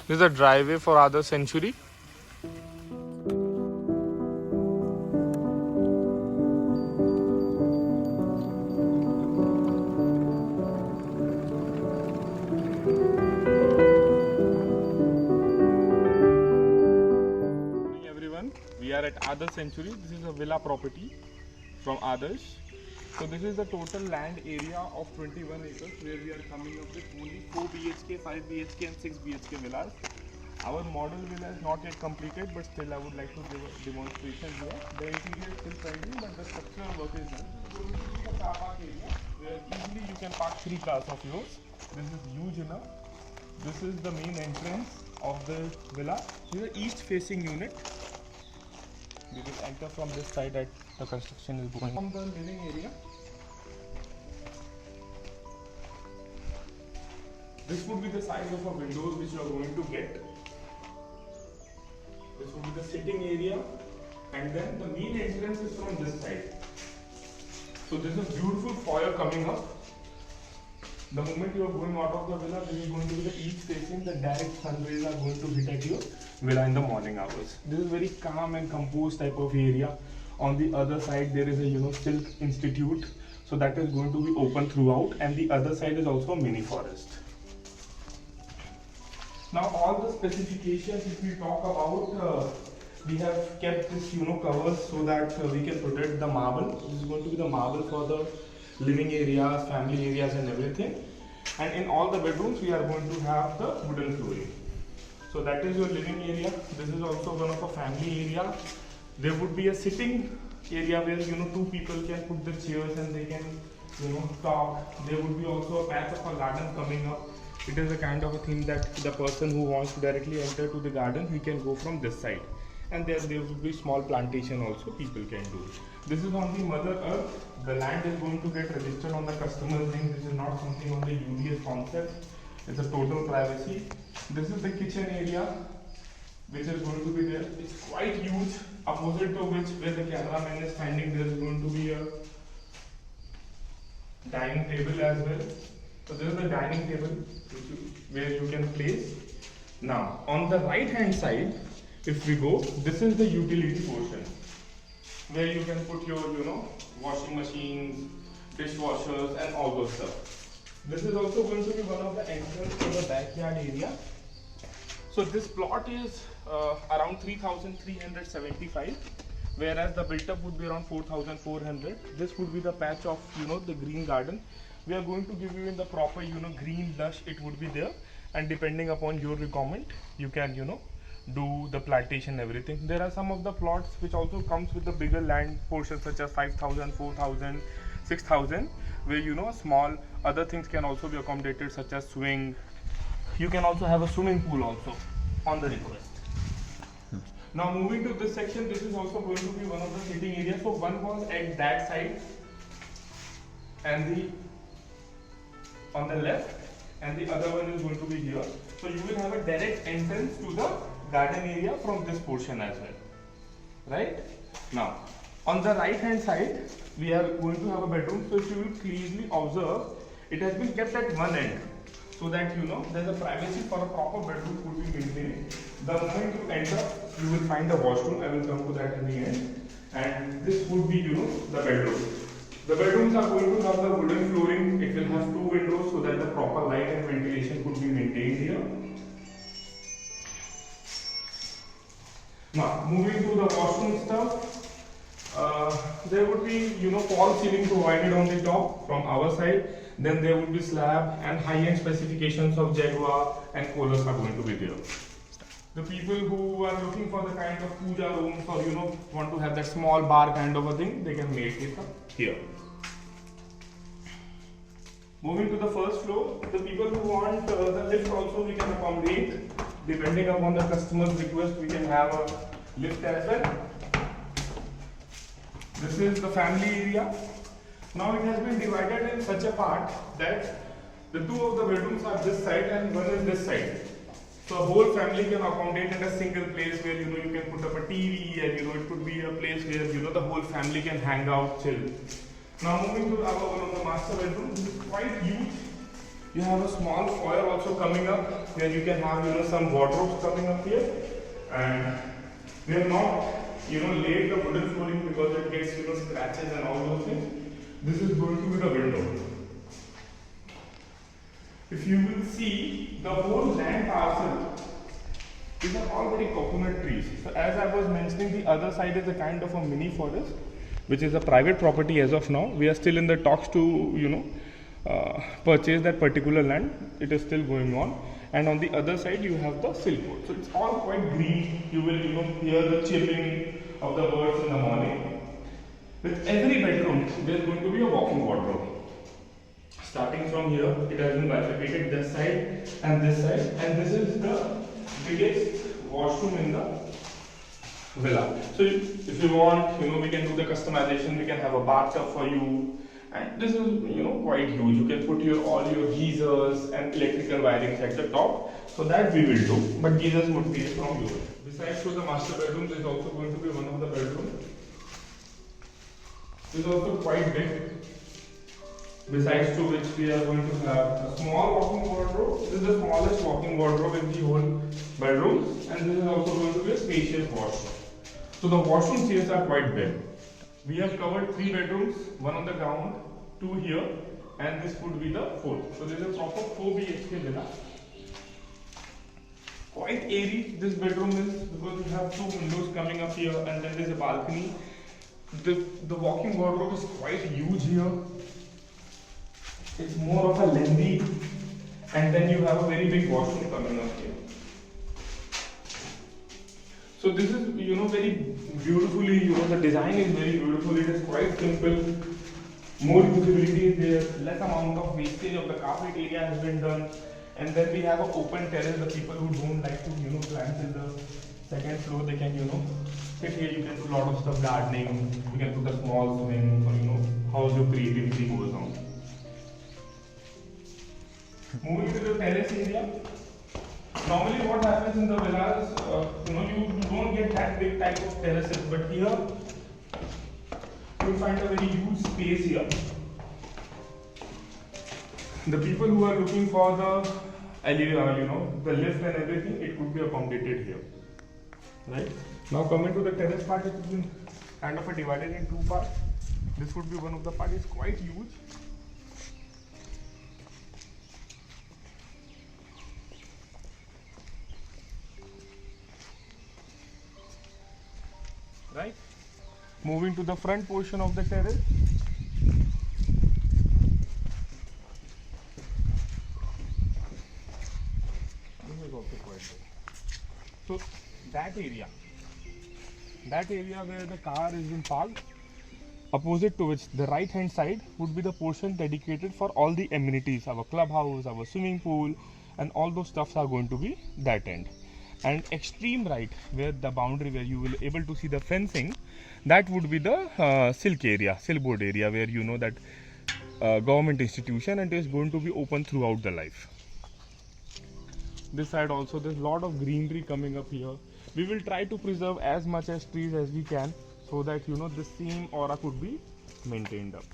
This is the driveway for Adarsh Century. Everyone, we are at Adarsh Century. This is a villa property from Adarsh. So this is the total land area of 21 acres where we are coming up with only 4 BHK, 5 BHK and 6 BHK villas. Our model villa is not yet completed, but still I would like to give a demonstration here. The interior is still pending, but the structural work is done. So this is the car park area where easily you can park 3 cars of yours. This is huge enough. This is the main entrance of the villa. This is east facing unit. We will enter from this side at the construction is going. From the living area, this would be the size of a windows which you are going to get. This would be the sitting area, and then the main entrance is from this side. So this is beautiful foyer coming up. The moment you are going out of the villa, this is going to be the east facing. The direct sun rays are going to hit at your villa in the morning hours. This is very calm and composed type of area. On the other side, there is a Silk Institute, so that is going to be open throughout, and the other side is also a mini forest. Now all the specifications, if we talk about, we have kept this covers so that we can protect the marble. This is going to be the marble for the living areas, family areas and everything. And in all the bedrooms we are going to have the wooden flooring. So that is your living area. This is also one of a family area. There would be a sitting area where 2 people can put their chairs and they can talk. There would be also a patch of a garden coming up. It is a kind of a thing that the person who wants to directly enter to the garden, he can go from this side. And there will be small plantation also people can do. This is on the Mother Earth. The land is going to get registered on the customer's name. This is not something on the UDS concept. It's a total privacy. This is the kitchen area which is going to be there. It's quite huge. Opposite to which, where the cameraman is standing, there is going to be a dining table as well. So this is the dining table where you can place. Now on the right hand side, if we go, this is the utility portion where you can put your washing machines, dishwashers and all those stuff. This is also going to be one of the entrance to the backyard area. So this plot is around 3,375, whereas the built up would be around 4,400. This would be the patch of the green garden. We are going to give you in the proper green lush, it would be there, and depending upon your requirement you can do the plantation, everything. There are some of the plots which also comes with the bigger land portions such as 5,000, 4,000, 6,000, where small other things can also be accommodated such as swing. You can also have a swimming pool also on the request. Now moving to this section, this is also going to be one of the sitting areas. So one was at that side and the on the left, and the other one is going to be here. So you will have a direct entrance to the garden area from this portion as well, right? Now on the right hand side we are going to have a bedroom. So if you will clearly observe, it has been kept at one end so that there's a privacy for a proper bedroom could be maintained. The moment you enter, you will find a washroom. I will come to that in the end. And this would be the bedroom. The bedrooms are going to have the wooden flooring. It will have 2 windows so that the proper light and ventilation could be maintained here. Now moving to the washroom stuff, there would be false ceiling provided on the top from our side. Then there would be slab and high-end specifications of Jaguar and Colors are going to be there. The people who are looking for the kind of puja rooms or want to have that small bar kind of a thing, they can make it up here. Moving to the first floor, the people who want the lift also we can accommodate. Depending upon the customer's request, we can have a lift as well. This is the family area. Now it has been divided in such a part that the 2 of the bedrooms are this side and one is this side. So a whole family can accommodate in a single place where you can put up a TV and it could be a place where the whole family can hang out, chill. Now moving to one of the master bedrooms, this is quite huge. You have a small foyer also coming up where you can have some wardrobes coming up here, and we have not laid the wooden flooring because it gets scratches and all those things. This is going to be the window. If you will see, the whole land parcel, these are already coconut trees. So as I was mentioning, the other side is a kind of a mini forest, which is a private property as of now. We are still in the talks to purchase that particular land. It is still going on. And on the other side you have the silk road. So it's all quite green. You will hear the chirping of the birds in the morning. With every bedroom there is going to be a walk-in wardrobe. Starting from here, it has been bifurcated this side and this side, and this is the biggest washroom in the villa. So if you want, we can do the customization. We can have a bathtub for you, and this is quite huge. You can put all your geysers and electrical wirings at the top. So that we will do, but geysers would be from you. Besides to the master bedroom, there is also going to be one of the bedrooms. This is also quite big. Besides to which we are going to have a small walk-in wardrobe. This is the smallest walk-in wardrobe in the whole bedroom, and this is also going to be a spacious washroom. So the washroom chairs are quite big. We have covered 3 bedrooms, 1 on the ground, 2 here, and this would be the 4th. So this is a proper 4 BHK villa. Quite airy this bedroom is, because we have 2 windows coming up here, and then there is a balcony. The walk-in wardrobe is quite huge here. It's more of a lengthy, and then you have a very big washroom coming up here. So this is very beautifully, the design is very beautiful. It is quite simple. More usability is there. Less amount of wastage of the carpet area has been done. And then we have an open terrace. The people who don't like to plant in the second floor, they can sit here. You can do a lot of stuff, gardening. You can put a small swing, or how your creativity goes on. Moving to the terrace area. Normally what happens in the villas, you don't get that big type of terraces, but here you'll find a very huge space here. The people who are looking for the the lift and everything, it could be accommodated here. Right? Now coming to the terrace part, it has been kind of divided in 2 parts. This would be one of the parts. It's quite huge. Right? Moving to the front portion of the terrace. This is also quite big. So that area where the car is being parked, opposite to which the right hand side would be the portion dedicated for all the amenities, our clubhouse, our swimming pool, and all those stuffs are going to be that end. And extreme right, where the boundary where you will able to see the fencing, that would be the silk area, silk board area, where that government institution, and it is going to be open throughout the life. This side also, there's a lot of greenery coming up here. We will try to preserve as much as trees as we can, so that the same aura could be maintained up.